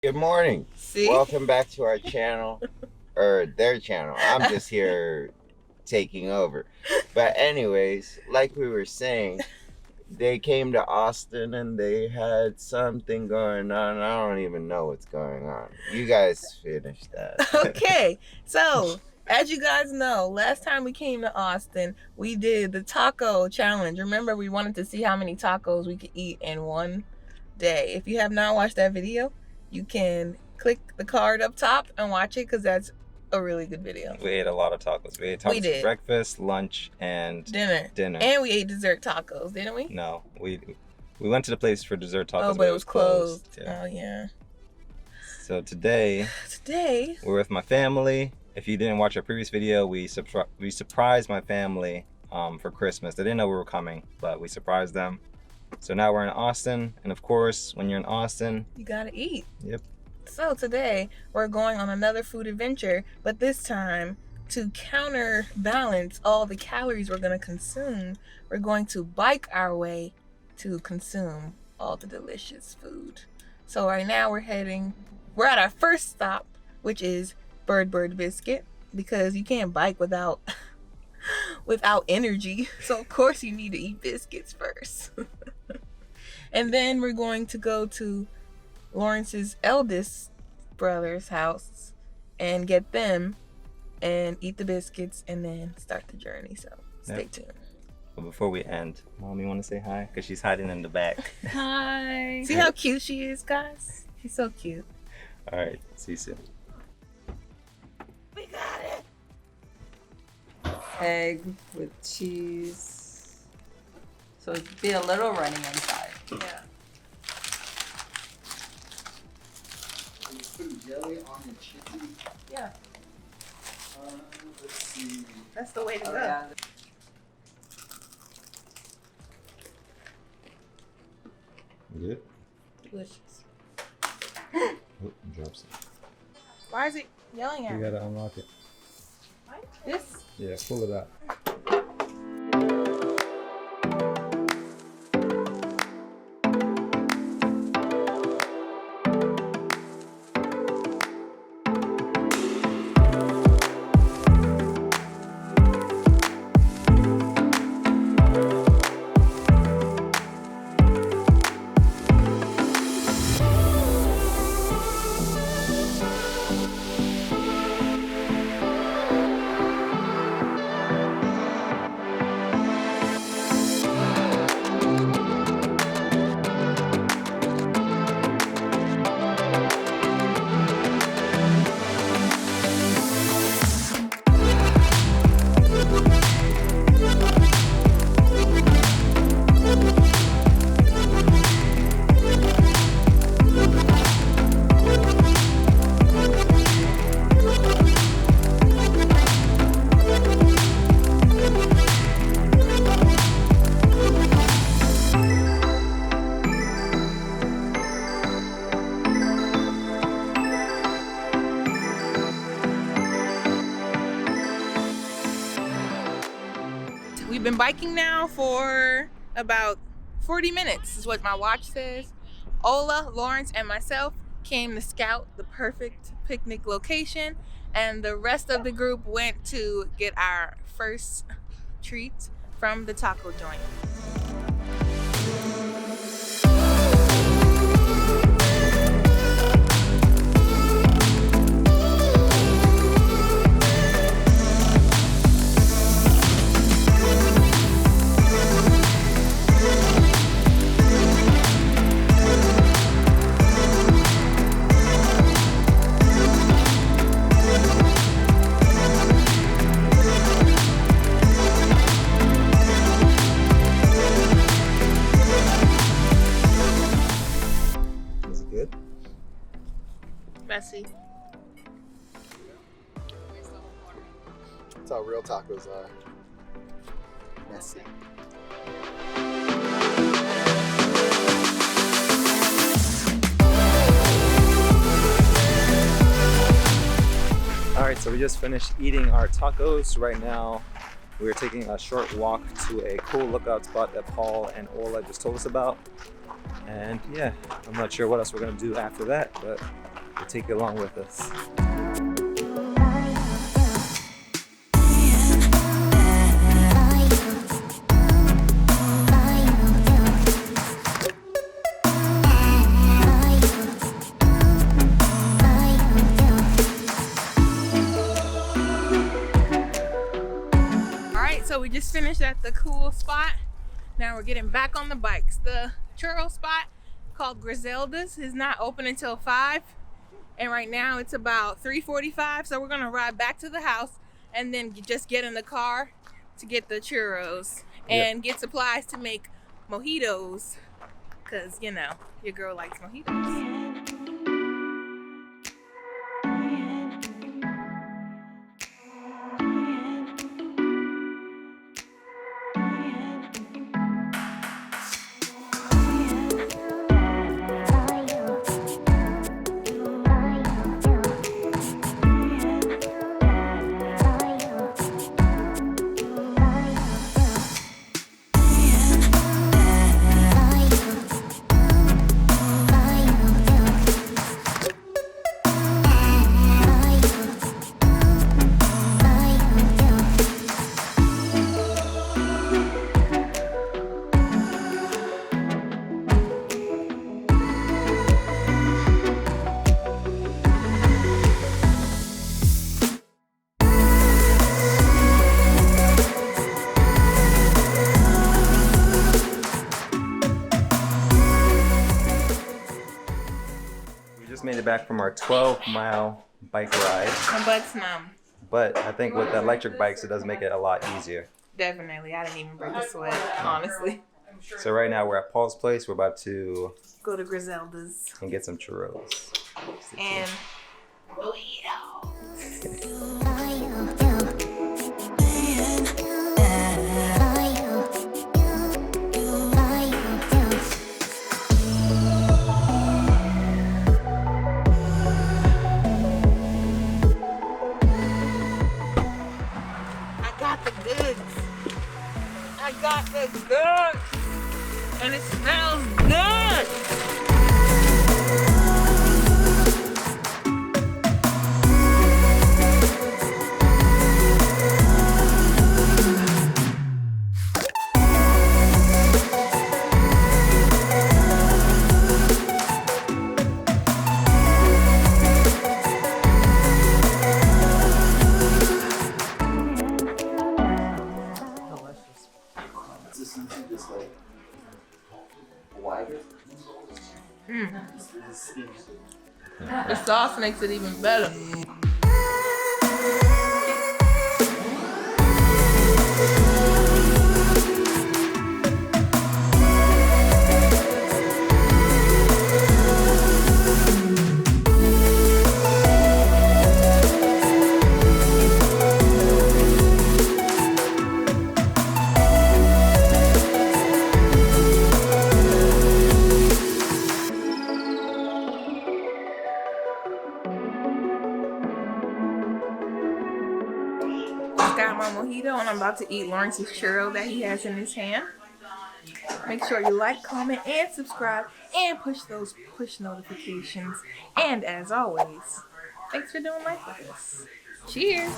Good morning. See? Welcome back to our channel, or their channel. I'm just here taking over. But anyways, like we were saying, they came to Austin and they had something going on. I don't even know what's going on. You guys finish that. Okay, so as you guys know, last time we came to Austin, we did the taco challenge. Remember, we wanted to see how many tacos we could eat in one day. If you have not watched that video, you can click the card up top and watch it because that's a really good video. We ate a lot of tacos. We ate tacos for breakfast, lunch, and dinner. And we ate dessert tacos, didn't we? No, we went to the place for dessert tacos. Oh, but it was closed. Yeah. Oh yeah. So today we're with my family. If you didn't watch our previous video, we surprised my family for Christmas. They didn't know we were coming, but we surprised them. So now we're in Austin, and of course, when you're in Austin, you gotta eat. Yep. So today we're going on another food adventure, but this time to counterbalance all the calories we're gonna consume, we're going to bike our way to consume all the delicious food. So right now we're at our first stop, which is Bird Biscuit, because you can't bike without energy. So of course you need to eat biscuits first. And then we're going to go to Lawrence's eldest brother's house and get them and eat the biscuits and then start the journey. So stay tuned. But before we end, Mommy want to say hi? Because she's hiding in the back. Hi. See how cute she is, guys? She's so cute. All right. See you soon. We got it. Egg with cheese. So it'd be a little runny inside. Yeah. Are you putting jelly on the chicken? Yeah. Let's see. That's the way to go. Yeah. Good. Delicious. Oh, drops it. Why is it yelling at You me? gotta unlock it. This? Yeah, pull it out. We've been biking now for about 40 minutes is what my watch says. Ola, Lawrence, and myself came to scout the perfect picnic location, and the rest of the group went to get our first treat from the taco joint. Messy. That's how real tacos are. Messy. All right, so we just finished eating our tacos. Right now, we're taking a short walk to a cool lookout spot that Paul and Ola just told us about. And yeah, I'm not sure what else we're gonna do after that, but We'll take you along with us. So we just finished at the cool spot. Now we're getting back on the bikes. The churro spot called Griselda's is not open until 5. And right now it's about 3:45. So we're gonna ride back to the house and then just get in the car to get the churros and get supplies to make mojitos. Cause you know, your girl likes mojitos. Made it back from our 12-mile bike ride. My butt's numb. But I think with the electric bikes, it does make it a lot easier. Definitely. I didn't even break a sweat, honestly. So right now we're at Paul's place. We're about to go to Griselda's and get some churros. and mojitos. I got the goods, and it smells good. The sauce makes it even better. Got my mojito and I'm about to eat Lawrence's churro that he has in his hand. Make sure you like, comment, and subscribe, and push those push notifications. And as always, thanks for doing life with us. Cheers!